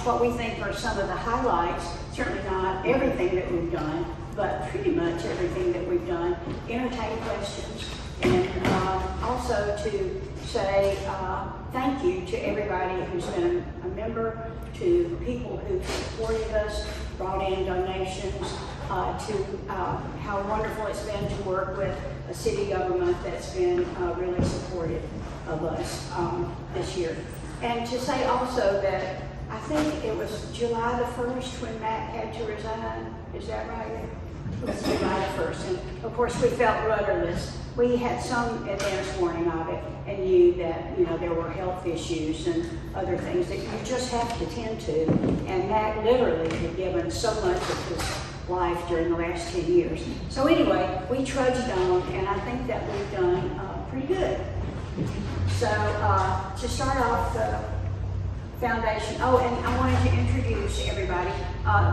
what we think are some of the highlights, certainly not everything that we've done, but pretty much everything that we've done, entertain questions, and also to say thank you to everybody who's been a member, to people who've supported us, brought in donations, to how wonderful it's been to work with a city government that's been really supportive of us this year. And to say also that I think it was July the 1st when Matt had to resign. Is that right? It was July the 1st. And of course we felt rudderless. We had some advance warning of it and knew that, you know, there were health issues and other things that you just have to tend to. And Matt literally had given so much of his life during the last 10 years. So anyway, we trudged on, and I think that we've done pretty good. So to start off the foundation, oh, and I wanted to introduce everybody.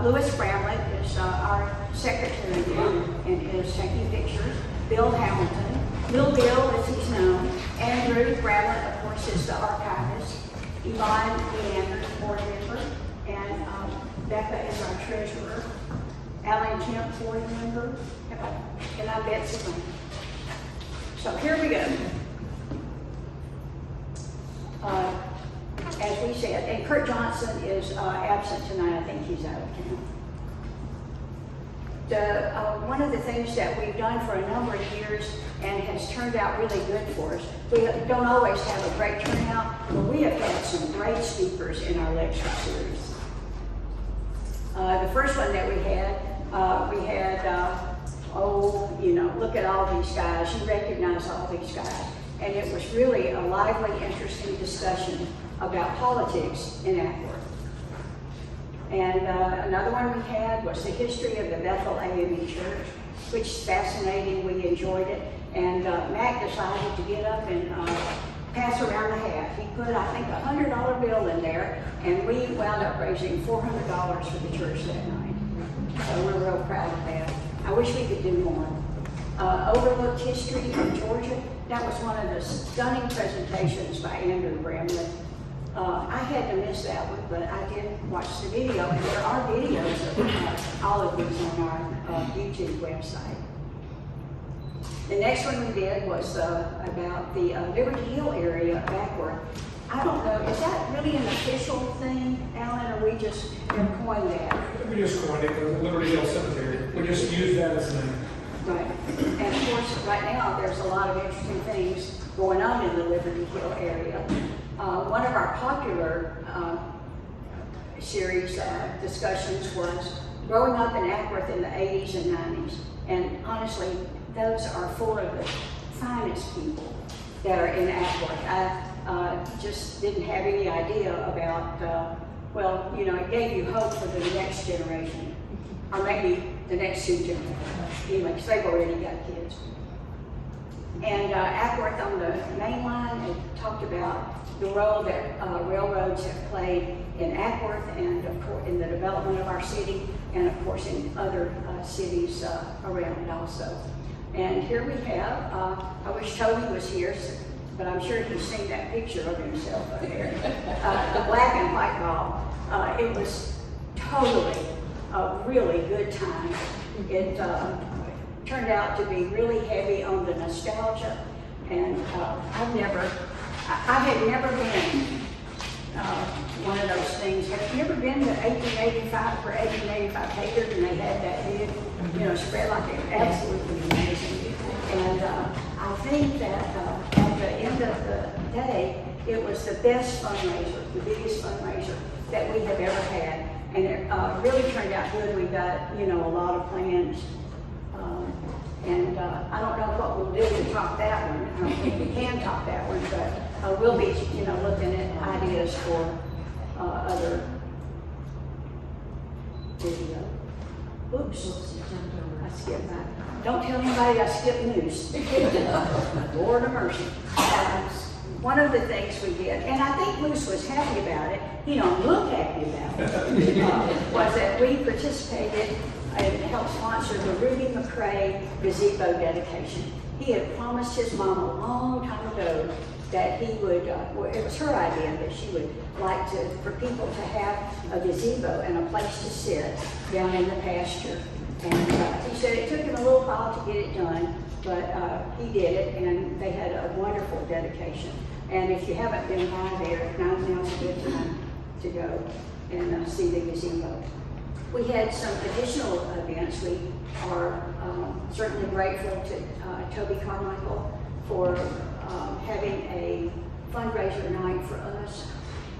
Louis Bramlett is our secretary now and is taking pictures. Bill Hamilton, Little Bill as he's known. Andrew Bramlett, of course, is the archivist. Yvonne Leander, board member. And Becca is our treasurer. Alan Kemp, board member. And I'm Betsy Lane. So here we go. As we said, and Kurt Johnson is absent tonight. I think he's out of town. One of the things that we've done for a number of years and has turned out really good for us, we don't always have a great turnout, but we have had some great speakers in our lecture series. The first one that we had, oh, you know, look at all these guys. You recognize all these guys. And it was really a lively, interesting discussion about politics in Acworth. And another one we had was the history of the Bethel AME Church, which is fascinating. We enjoyed it. And Mac decided to get up and pass around the hat. He put, I think, a $100 bill in there, and we wound up raising $400 for the church that night. So we're real proud of that. I wish we could do more. Overlooked history of Georgia. That was one of the stunning presentations by Andrew Bramlett. I had to miss that one, but I did watch the video, and there are videos of all of these on our YouTube website. The next one we did was about the Liberty Hill area of Acworth. I don't know, is that really an official thing, Alan, or we just have coined that? We just coined it, the Liberty Hill Cemetery. We just use that as a name. Right. And of course, right now, there's a lot of interesting things going on in the Liberty Hill area. One of our popular series discussions was growing up in Acworth in the 80s and 90s. And honestly, those are full of the finest people that are in Acworth. I just didn't have any idea about, well, you know, it gave you hope for the next generation, or maybe the next two generations, anyway, because they've already got kids. And Acworth on the main line had talked about the role that railroads have played in Acworth and of course in the development of our city, and of course in other cities around also. And here we have, I wish Toby was here, but I'm sure he's seen that picture of himself up there. The black and white ball. It was totally a really good time. It turned out to be really heavy on the nostalgia, and I had never been one of those things. Have you ever been to 1885 for 1885 Haggard, and they had that big, you know, spread like it? Absolutely amazing. And I think that at the end of the day, it was the best fundraiser, the biggest fundraiser that we have ever had. And it really turned out good. We got, you know, a lot of plans. And I don't know what we'll do to top that one. I don't think we can top that one, but we'll be, you know, looking at ideas for other video. Oops, I skipped that. Don't tell anybody I skipped news. Lord of mercy. One of the things we did, and I think Moose was happy about it, he don't look happy about it, was that we participated and helped sponsor the Ruby McCrae gazebo dedication. He had promised his mom a long time ago that he would, well, it was her idea that she would like for people to have a gazebo and a place to sit down in the pasture. And he said it took him a little while to get it done, but he did it, and they had a wonderful dedication. And if you haven't been by there, now's a good time to go and see the gazebo. We had some additional events. We are certainly grateful to Toby Carmichael for having a fundraiser night for us.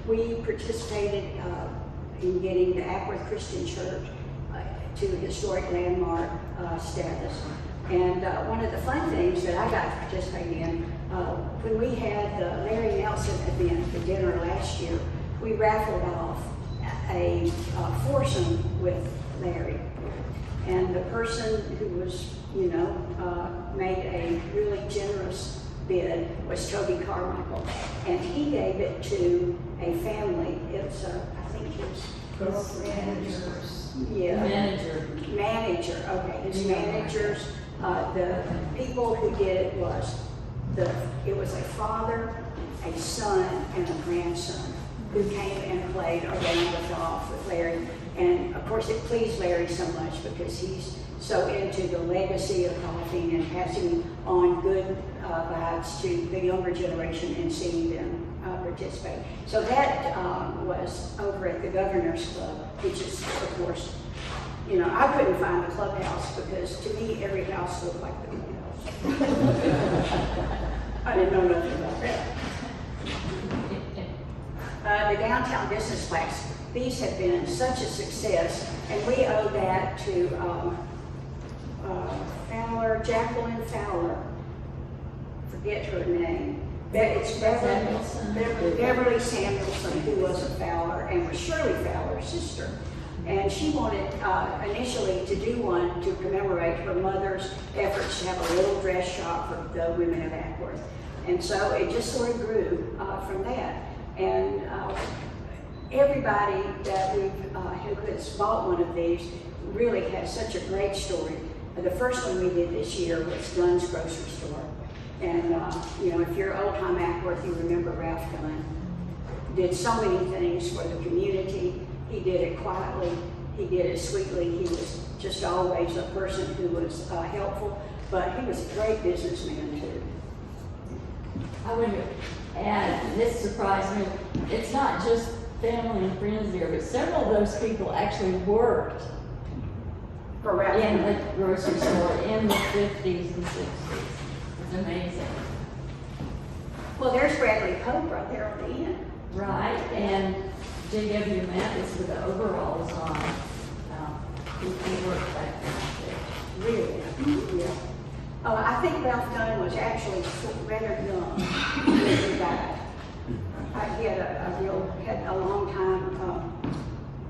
We participated in getting the Ackworth Christian Church to historic landmark status. And one of the fun things that I got to participate in, when we had the Larry Nelson event for dinner last year, we raffled off a foursome with Larry. And the person who was, made a really generous bid was Toby Carmichael. And he gave it to a family. It's, I think his girlfriend. Yeah. Manager, okay. His managers, the people who did it was a father, a son, and a grandson who came and played around the golf with Larry. And of course it pleased Larry so much because he's so into the legacy of golfing and passing on good vibes to the younger generation and seeing them participate. So that was over at the Governor's Club, which is, of course, I couldn't find the clubhouse because to me every house looked like the clubhouse. I didn't know nothing about that. The downtown business plaques, these have been such a success, and we owe that to Jacqueline Fowler, forget her name. It's Beverly Samuelson, who was a Fowler, and was Shirley Fowler's sister. And she wanted initially to do one to commemorate her mother's efforts to have a little dress shop for the women of Ackworth. And so it just sort of grew from that. And everybody that who has bought one of these really has such a great story. The first one we did this year was Gunn's Grocery Store. And if you're old-time Ackworth, you remember Ralph Gunn. Did so many things for the community. He did it quietly, he did it sweetly. He was just always a person who was helpful, but he was a great businessman too. I would add, this surprised me, it's not just family and friends there, but several of those people actually worked For Ralph in Gunn. the grocery store in the 50s and 60s. It's amazing. Well, there's Bradley Pope right there on the end. Right, and J.W. Mathis with the overalls on. He worked back there. Really? Yeah. I think Ralph Gunn was actually rather young when he died. He had a long time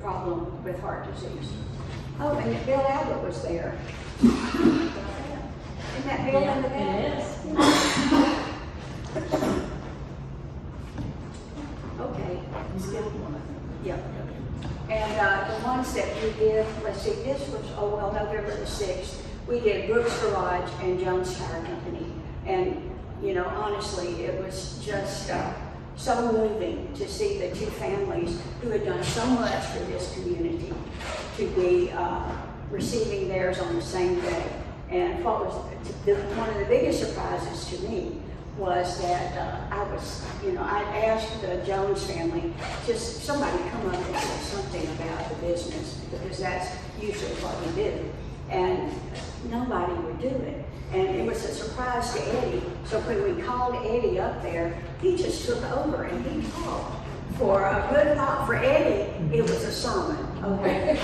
problem with heart disease. Oh, and Bill Abbott was there. Isn't that Bill in the back? It is. Okay. Yeah. And the ones that we did, let's see, this was, November the 6th, we did Brooks Garage and Jones Tire Company. And, honestly, it was just so moving to see the two families who had done so much for this community to be receiving theirs on the same day. And what was one of the biggest surprises to me was that I asked the Jones family, just somebody come up and say something about the business, because that's usually what we do. And nobody would do it. And it was a surprise to Eddie. So when we called Eddie up there, he just took over and he talked. For a good thought for Eddie, it was a sermon. Okay.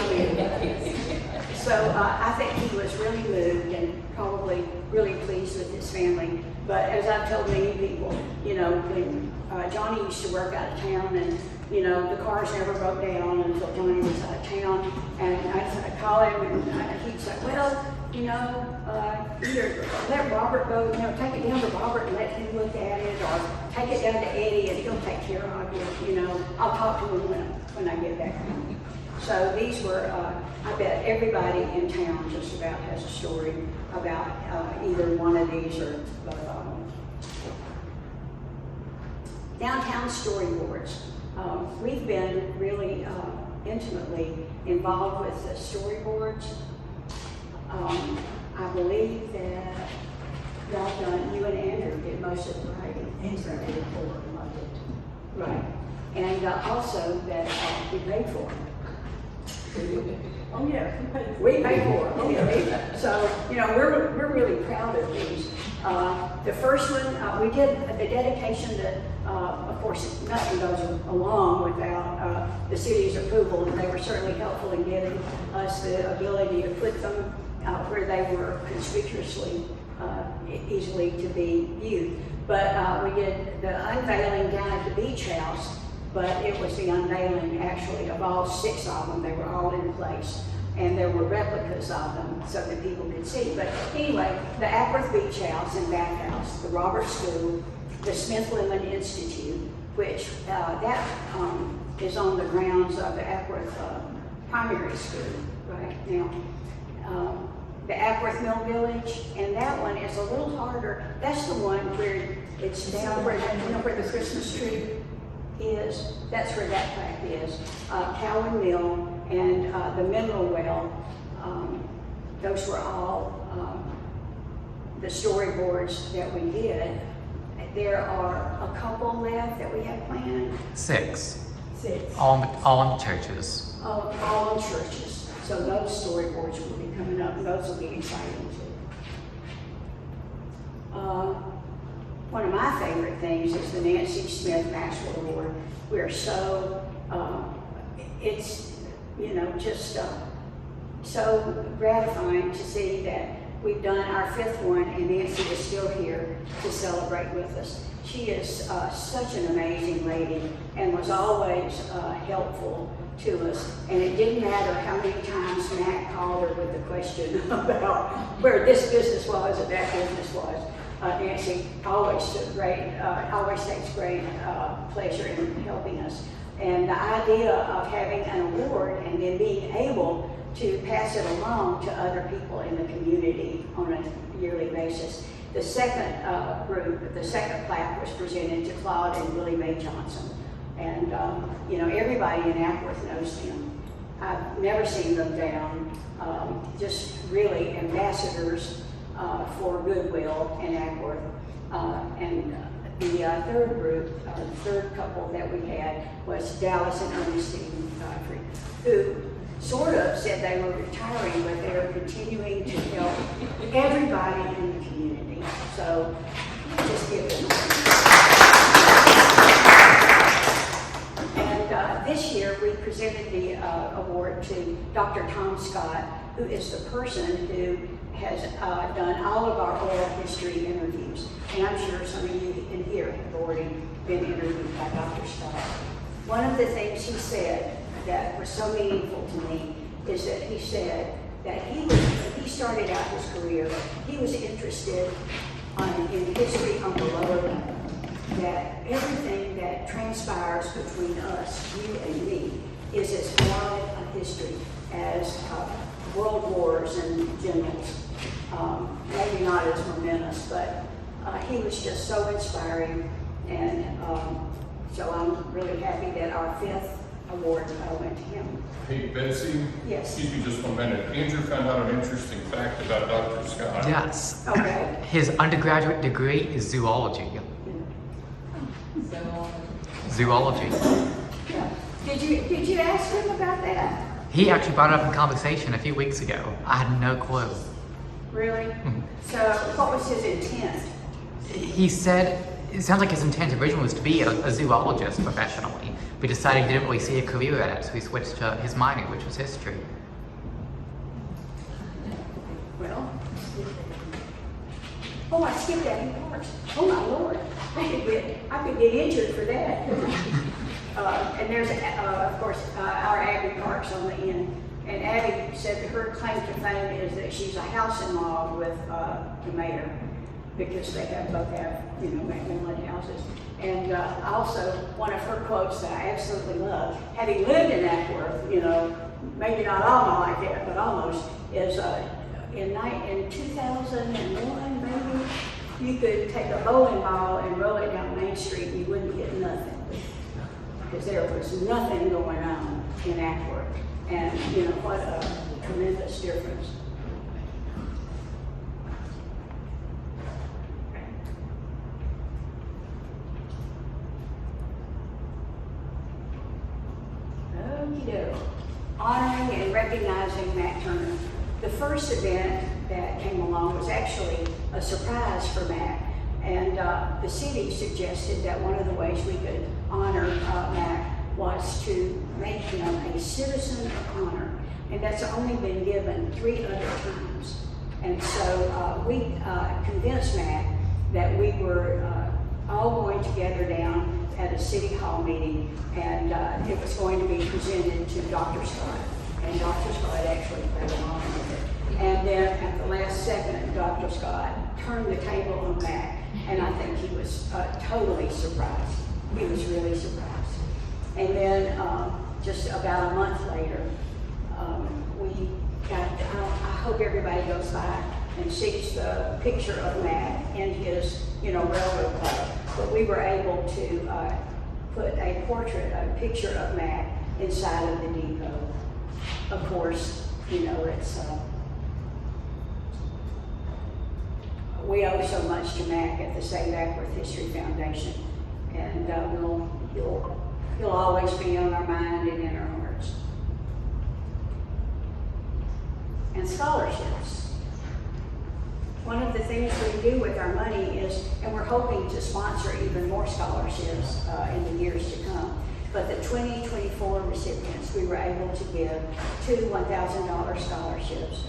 So I think he was really moved and probably really pleased with his family. But as I've told many people, when Johnny used to work out of town, and the cars never broke down until Johnny was out of town, and I'd call him and he'd say, well, either let Robert go, take it down to Robert and let him look at it, or take it down to Eddie and he'll take care of it. I'll talk to him when I get back home. So these were, I bet everybody in town just about has a story about either one of these or both of them. downtown storyboards. We've been really intimately involved with the storyboards. I believe that y'all done, you and Andrew did most of the writing. Andrew did it for him, I did. Right. And also that we paid for them. Oh, yeah, we paid for We pay for it, okay. So, you know, we're really proud of these. The first one, we did the dedication that, of course, nothing goes along without the city's approval, and they were certainly helpful in giving us the ability to put them where they were conspicuously, easily to be viewed. But we did the unveiling down at the beach house, but it was the unveiling actually of all 6 of them. They were all in place, and there were replicas of them so that people could see. But anyway, the Ackworth Beach House and Bathhouse, the Roberts School, the Smith Women Institute, which that is on the grounds of the Ackworth Primary School right now. The Ackworth Mill Village, and that one is a little harder. That's the one where it's down where, you know, where the Christmas tree is. That's where that plaque is. Cowan Mill and the Mineral Well. Those were all the storyboards that we did. There are a couple left that we have planned. 6. 6. All in the churches. All in churches. So those storyboards will be coming up, and those will be exciting too. One of my favorite things is the Nancy Smith Maxwell Award. We're so, it's, you know, just so gratifying to see that we've done our 5th one, and Nancy is still here to celebrate with us. She is such an amazing lady and was always helpful to us. And it didn't matter how many times Matt called her with the question about where this business was or that business was. Nancy always always takes great pleasure in helping us. And the idea of having an award and then being able to pass it along to other people in the community on a yearly basis. The second group, the second plaque was presented to Claude and Willie Mae Johnson. And, you know, everybody in Ackworth knows them. I've never seen them down. Just really ambassadors for goodwill in Ackworth. And the third group, the third couple that we had was Dallas and Ernestine Godfrey, who sort of said they were retiring, but they were continuing to help everybody in the community. So just give them a And this year we presented the award to Dr. Tom Scott, who is the person who has done all of our oral history interviews. And I'm sure some of you in here have already been interviewed by Dr. Scott. One of the things he said that was so meaningful to me is that he said that when he started out his career, he was interested in history on the lower level. That everything that transpires between us, you and me, is as broad a history as world wars and generals. Maybe not as momentous, but he was just so inspiring, and so I'm really happy that our 5th award went to him. Hey, Betsy? Yes. Excuse me just 1 minute. Andrew found out an interesting fact about Dr. Scott. Yes. Okay. His undergraduate degree is zoology. Zoology. Yeah. Did you ask him about that? He actually brought it up in conversation a few weeks ago. I had no clue. Really? So what was his intent? He said, it sounds like his intent originally was to be a zoologist professionally, but decided he didn't really see a career in it, so he switched to his minor, which was history. Well, oh, I skipped Abby Parks. Oh my Lord, I could get injured for that. And there's, of course, our Abby Parks on the end. And Abby said that her claim to fame is that she's a house-in-law with the mayor, because they both have, you know, Macmillan houses. And also, one of her quotes that I absolutely love, having lived in Ackworth, you know, maybe not all my life yet, but almost, is in 2001, maybe, you could take a bowling ball and roll it down Main Street and you wouldn't get nothing. Because there was nothing going on in Ackworth. And, you know, what a tremendous difference. Okey-doke. Honoring and recognizing Matt Turner. The first event that came along was actually a surprise for Matt. And the city suggested that one of the ways we could honor Matt was to make him a citizen of honor. And that's only been given 3 other times. And so we convinced Matt that we were all going together down at a city hall meeting, and it was going to be presented to Dr. Scott. And Dr. Scott actually played along with it. And then at the last second, Dr. Scott turned the table on Matt, and I think he was totally surprised. He was really surprised. And then just about a month later, we got, I hope everybody goes by and sees the picture of Matt in his, you know, railroad club. But we were able to put a portrait, a picture of Matt inside of the depot. Of course, you know, it's, we owe so much to Mac at the Save Ackworth History Foundation, and he'll always be on our mind and in our hearts. And scholarships. One of the things we do with our money is, and we're hoping to sponsor even more scholarships in the years to come, but the 2024 recipients, we were able to give 2 $1,000 scholarships,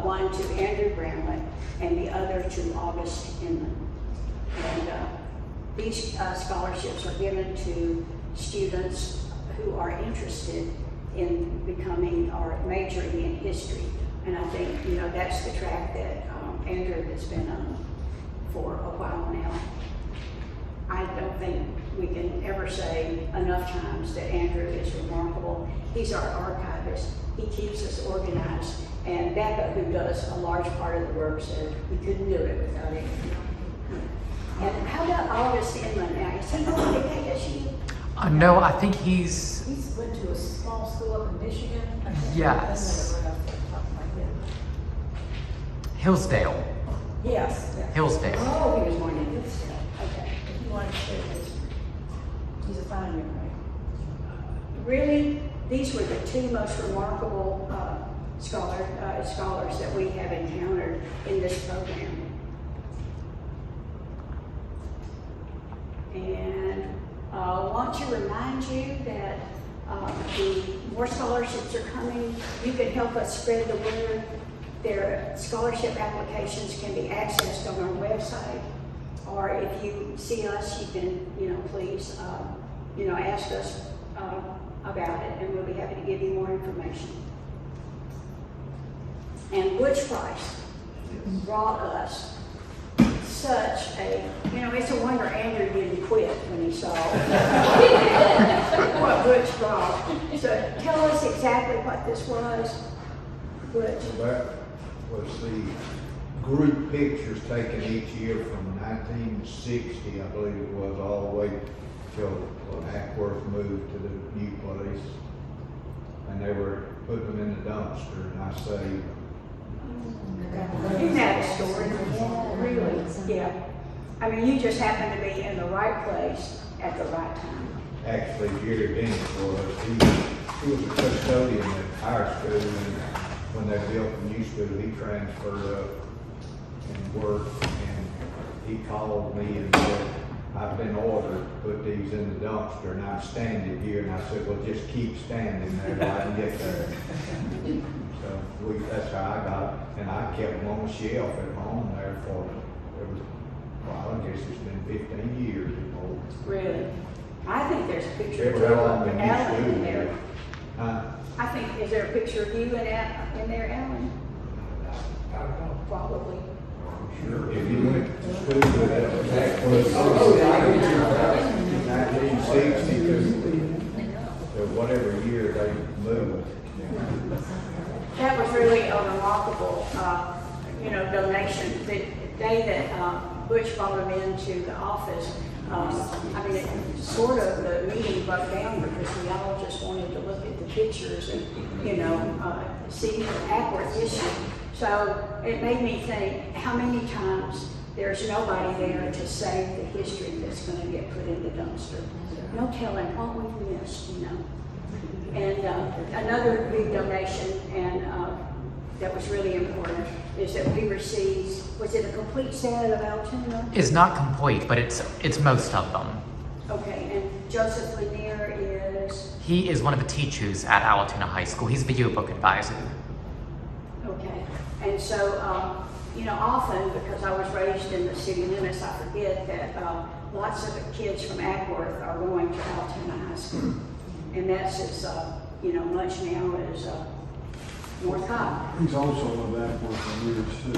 one to Andrew Bramlett and the other to August Inman. And these scholarships are given to students who are interested in becoming or majoring in history. And I think, you know, that's the track that Andrew has been on for a while now. I don't think we can ever say enough times that Andrew is remarkable. He's our archivist. He keeps us organized. And Becca, who does a large part of the work, said we couldn't do it without him. And how about August Inman now? Is he going to KSU? No, I think he's. He went to a small school up in Michigan. I think. Yes. That's never enough to talk about him. Hillsdale. Yes. Yeah. Hillsdale. Oh, he was born in Hillsdale. Okay. He wanted to stay with. He's a fine young man. Really, these were the 2 most remarkable scholars that we have encountered in this program. And I want to remind you that the more scholarships are coming. You can help us spread the word. Their scholarship applications can be accessed on our website, or if you see us, you can, you know, please, you know, ask us about it, and we'll be happy to give you more information. And Butch Price brought us such a, you know, it's a wonder Andrew didn't quit when he saw what Butch brought. So tell us exactly what this was, Butch. So that was the group pictures taken each year from 1960, I believe it was, all the way till Ackworth moved to the new place. And they were putting them in the dumpster, and I saved them. Isn't that a story? Really? Yeah. I mean, you just happened to be in the right place at the right time. Actually, Jerry Bennett was, he was a custodian at high school, and when they built the new school, he transferred up and worked, and he called me and said, I've been ordered to put these in the dumpster, and I'm standing here, and I said, well, just keep standing there till I can get there. So that's how I got it, and I kept them on the shelf at home there for, well, I guess it's been 15 years or more. Really? I think there's a picture of They were all you in and the Alan new in school there. there. I think, is there a picture of you and in there, Alan? I don't know. Probably. Sure. If you went to school with that was 1960 to whatever year they moved. That was really a remarkable, you know, donation. The day that Butch brought him into the office, I mean, sort of the meeting broke down because we all just wanted to look at the pictures and, you know, see the Ackworth issue. So it made me think, how many times there's nobody there to save the history that's going to get put in the dumpster. No telling what we've missed, you know. And another big donation, and that was really important, is that we received, was it a complete set of Altoona? It's not complete, but it's most of them. Okay, and Joseph Lanier is? He is one of the teachers at Altoona High School. He's the yearbook advisor. Okay, and so, you know, often, because I was raised in the city limits, I forget that lots of the kids from Ackworth are going to Altoona High School. And that's as, you know, much now as North Cobb. He's also one of Ackworth leaders too.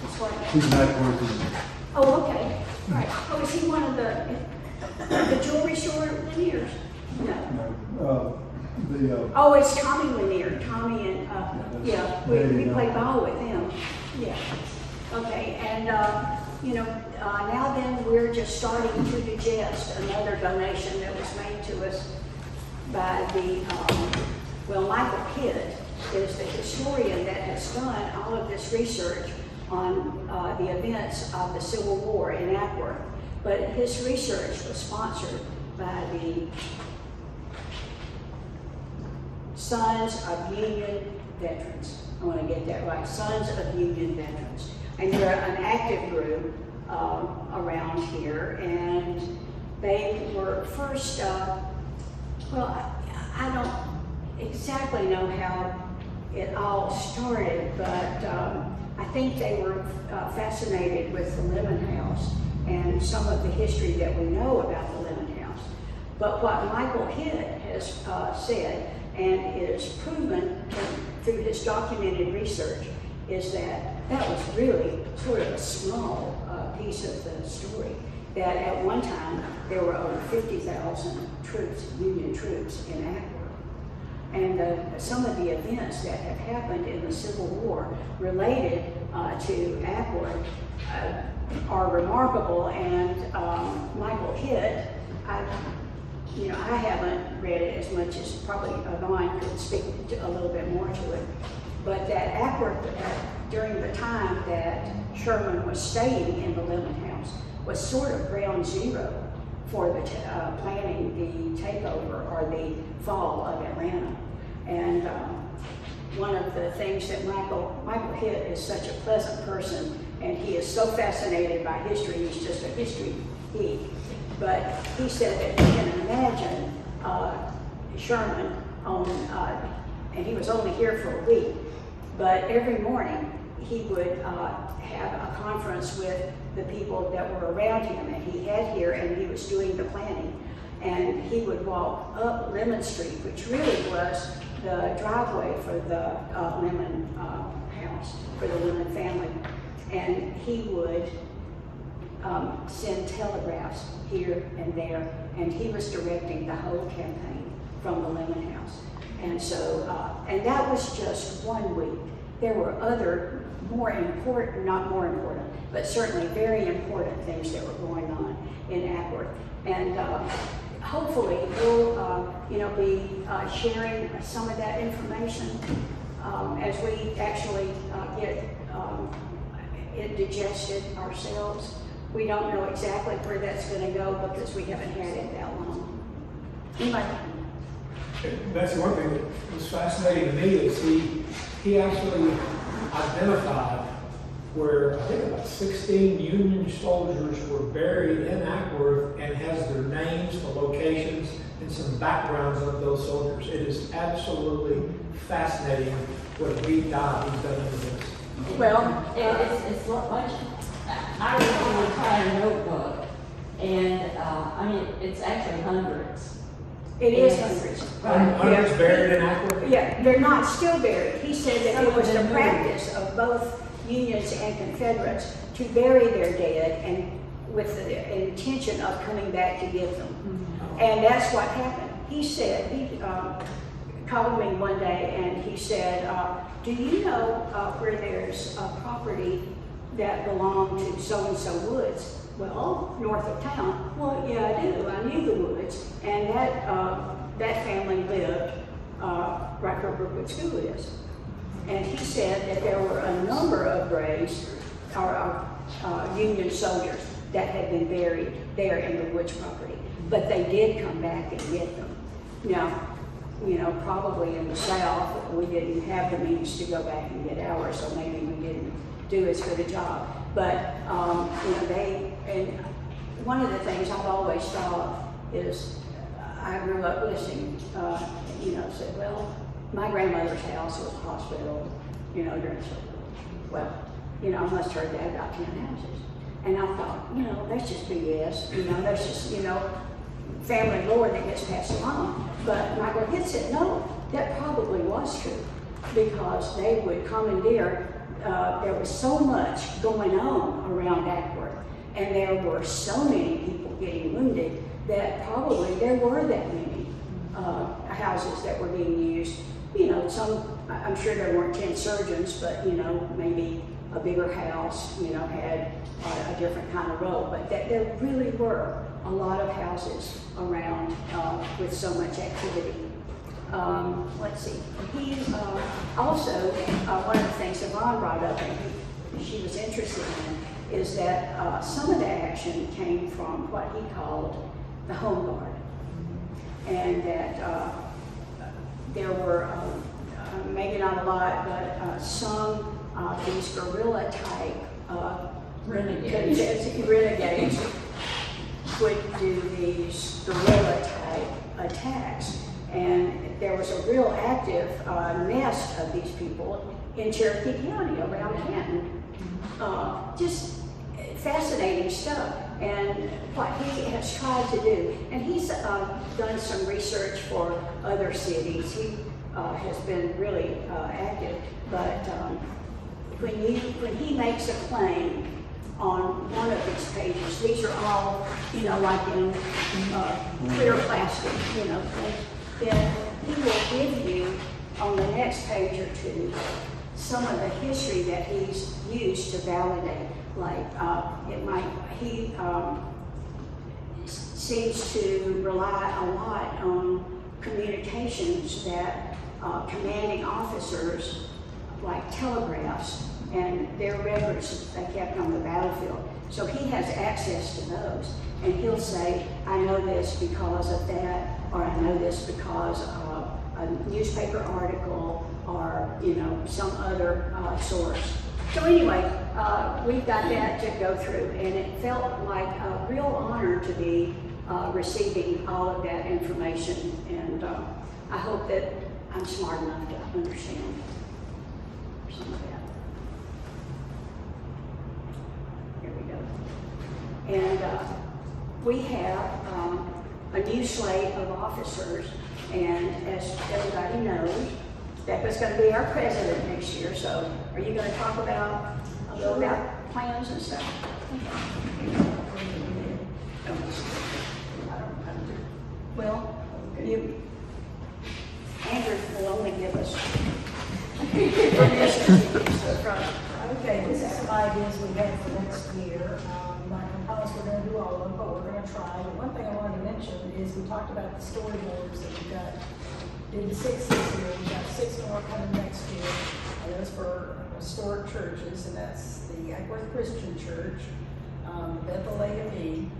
That's what? He's an Ackworth. Oh, okay, right. Oh, is he one of the jewelry store Laniers? No. Oh, it's Tommy Lanier. Tommy and, yeah, we play ball with him. Yeah. Okay, and, you know, now then we're just starting to digest another donation that was made to us by the, well, Michael Pitt is the historian that has done all of this research on the events of the Civil War in Ackworth. But his research was sponsored by the Sons of Union Veterans. I want to get that right, Sons of Union Veterans. And they're an active group around here, and they were first, well, I don't exactly know how it all started, but I think they were fascinated with the Lemon House and some of the history that we know about the Lemon House. But what Michael Hitt has said, and is proven through his documented research, is that that was really sort of a small piece of the story. That at one time there were over 50,000 troops, Union troops in Ackworth. And some of the events that have happened in the Civil War related to Ackworth are remarkable. And Michael Hitt, I haven't read it as much as probably Vaughn could speak a little bit more to it. But that Ackworth, during the time that Sherman was staying in the Lemon House, was sort of ground zero for the planning the takeover or the fall of Atlanta. And one of the things that Michael Hitt is such a pleasant person, and he is so fascinated by history. He's just a history geek. But he said that you can imagine Sherman on, and he was only here for a week, but every morning he would have a conference with the people that were around him, and he had here, and he was doing the planning. And he would walk up Lemon Street, which really was the driveway for the Lemon house, for the Lemon family. And he would send telegraphs here and there, and he was directing the whole campaign from the Lemon House. And so, and that was just 1 week. There were other more important, not more important, but certainly very important things that were going on in Ackworth. And hopefully we'll, be sharing some of that information as we actually get it digested ourselves. We don't know exactly where that's going to go because we haven't had it that long. Anyway. That's one thing that was fascinating to me is he actually identified where I think about 16 Union soldiers were buried in Ackworth and has their names, the locations, and some backgrounds of those soldiers. It is absolutely fascinating what a deep dive he's done into this. Well, it's much. I recently tried a notebook, and it's actually hundreds. it is hundreds. Hundreds buried in Ackworth? Yeah, they're not still buried. He said that it was the practice of both Unions and Confederates to bury their dead and with the intention of coming back to give them. Mm-hmm. And that's what happened. He said, he called me one day and he said, do you know where there's property that belong to so-and-so Woods. Well, north of town. Well, yeah, I do. I knew the Woods. And that family lived right where Brookwood School is. And he said that there were a number of graves, or Union soldiers, that had been buried there in the Woods property. But they did come back and get them. Now, you know, probably in the South, we didn't have the means to go back and get ours, so maybe we didn't do as good a job. But, you know, and one of the things I've always thought is, I grew up listening, you know, said, well, my grandmother's house was a hospital, you know, during Civil War. Well, you know, I must have heard that about 10 houses. And I thought, you know, that's just BS, you know, that's just, you know, family lore that gets passed along. But my grandkid said, no, that probably was true, because they would commandeer. There was so much going on around Ackworth, and there were so many people getting wounded that probably there were that many houses that were being used. You know, I'm sure there weren't 10 surgeons, but, you know, maybe a bigger house, you know, had a different kind of role. But that there really were a lot of houses around with so much activity. Let's see. He also, one of the things Yvonne brought up, and she was interested in, is that some of the action came from what he called the Home Guard. And that there were, maybe not a lot, but some these guerrilla type renegades would do these guerrilla type attacks. And there was a real active nest of these people in Cherokee County around Canton. Just fascinating stuff. And what he has tried to do, and he's done some research for other cities. He has been really active, but when he makes a claim on one of these pages, these are all, you know, like in clear plastic, you know, then he will give you on the next page or two some of the history that he's used to validate. Like he seems to rely a lot on communications that commanding officers, like telegraphs, and their records they kept on the battlefield. So he has access to those, and he'll say, I know this because of that, or I know this because of a newspaper article, or, you know, some other source. So anyway, we've got that to go through, and it felt like a real honor to be receiving all of that information, and I hope that I'm smart enough to understand some of that. Here we go. And we have a new slate of officers, and as everybody knows, Becca's going to be our president next year, so are you going to talk about a little about plans and stuff? Well, Andrew will only give us permission to use the front. Okay, this is some ideas we have for next year. I can promise we're going to do all of them, but we're going to try. But one thing I wanted to mention is we talked about the storyboards that we've got. Did 6 this year, we've got 6 more coming next year. And those for historic churches, and that's the Ackworth Christian Church, Bethel AME,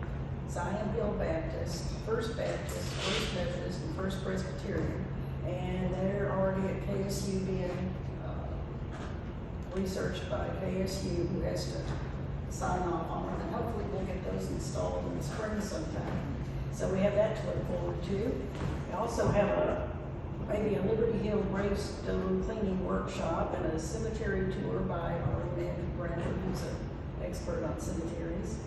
Zion Hill Baptist, First Baptist, First Methodist, and First Presbyterian. And they're already at KSU being researched by KSU, who has to sign off on it, and hopefully we'll get those installed in the spring sometime. So we have that to look forward to. We also have maybe a Liberty Hill gravestone cleaning workshop and a cemetery tour by our Andy Bradford, who's an expert on cemeteries.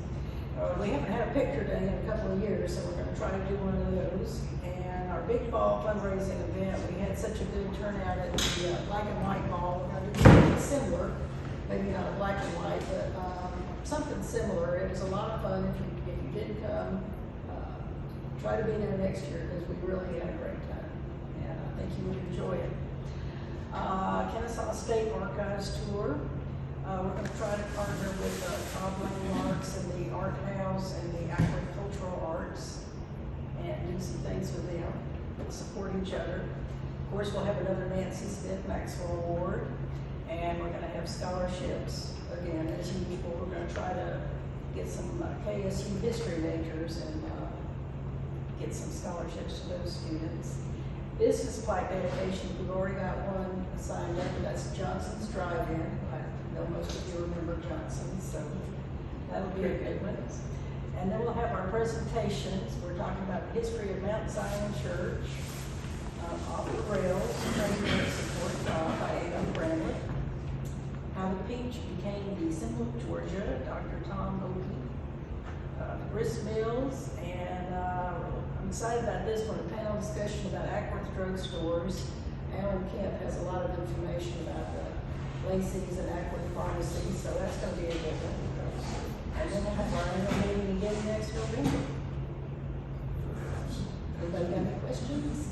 We haven't had a picture day in a couple of years, so we're going to try to do one of those. And our big fall fundraising event, we had such a good turnout at the black and white ball. We're going to do something similar, maybe not a black and white, but something similar. It was a lot of fun. If you did come, try to be there next year, because we really had a great time. And I think you would enjoy it. Kennesaw State Archives Tour. We're gonna try to partner with Todd Lane Arts and the Art House and the Agricultural Arts and do some things with them that support each other. Of course, we'll have another Nancy Smith Maxwell Award, and we're gonna have scholarships. Again, as usual, we're gonna try to get some KSU history majors and get some scholarships to those students. Business plaque dedication, we've already got one signed up, and that's Johnson's Drive-In. I know most of you remember Johnson's, so that'll be a good one. And then we'll have our presentations. We're talking about the history of Mount Zion Church, Off the Rails, training support by Adam Bramlett. How the peach became the symbol of Georgia, Dr. Tom Oakey. Grist Mills, and I'm excited about this one, a panel discussion about Ackworth drugstores. Alan Kemp has a lot of information about the Lacey's and Ackworth pharmacies, so that's going to be a good one. And then we'll have our annual meeting again next November. Anybody got any questions?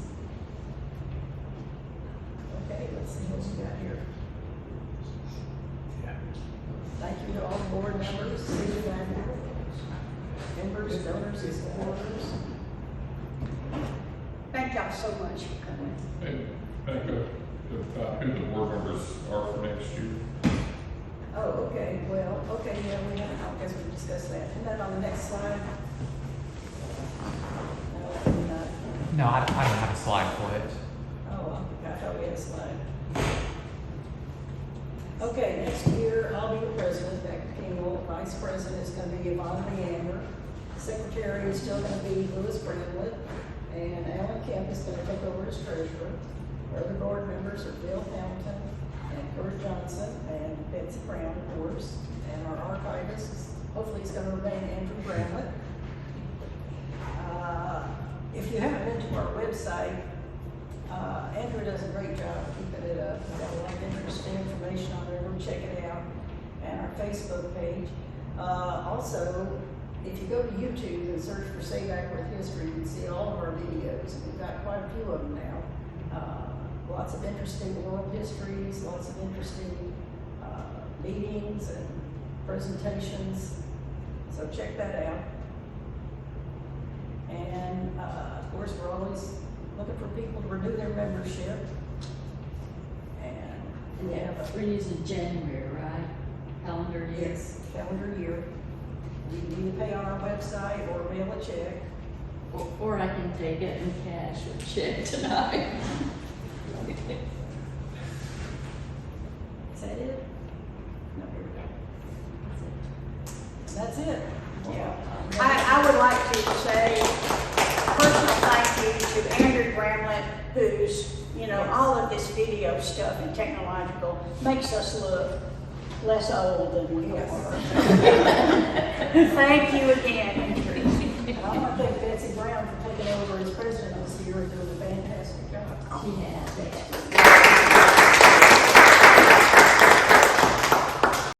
Okay, let's see what we got here. Thank you to all the board members, city members, donors, and supporters. Thank y'all so much for coming. And think of who the board members are for next year. Oh, okay, well, okay, yeah, I guess we discussed that. Isn't that on the next slide? No, No, I don't have a slide for it. oh, I thought we had a slide. Okay, next year, I'll be the president, Becky King, vice president is gonna be Yvonne Leander. Secretary is still gonna be Louis Bramlett, and Alan Kemp is gonna take over as treasurer. Our other board members are Bill Hamilton and Kurt Johnson and Betsy Brown, of course. And our archivist, hopefully is gonna remain Andrew Bramlett. If you haven't been to our website, Andrew does a great job keeping it up. We've got a lot of interesting information on there, check it out. And our Facebook page. Also, if you go to YouTube and search for Save Ackworth History, you can see all of our videos. We've got quite a few of them now. Lots of interesting world histories, lots of interesting meetings and presentations. So check that out. And of course, we're always looking for people to renew their membership. And Yeah, we're using January, right? Calendar year. yes, calendar year. You can either pay on our website or mail a check. Or I can take it in cash or check tonight. Is that it? No, here we go. That's it. Yeah. I would like to say a personal thank you to Andrew Bramlett, who's, all of this video stuff and technological makes us look less old than we are. Thank you again, Andrew. And I want to thank Betsy Brown for taking over as president this year and doing a fantastic job. She has.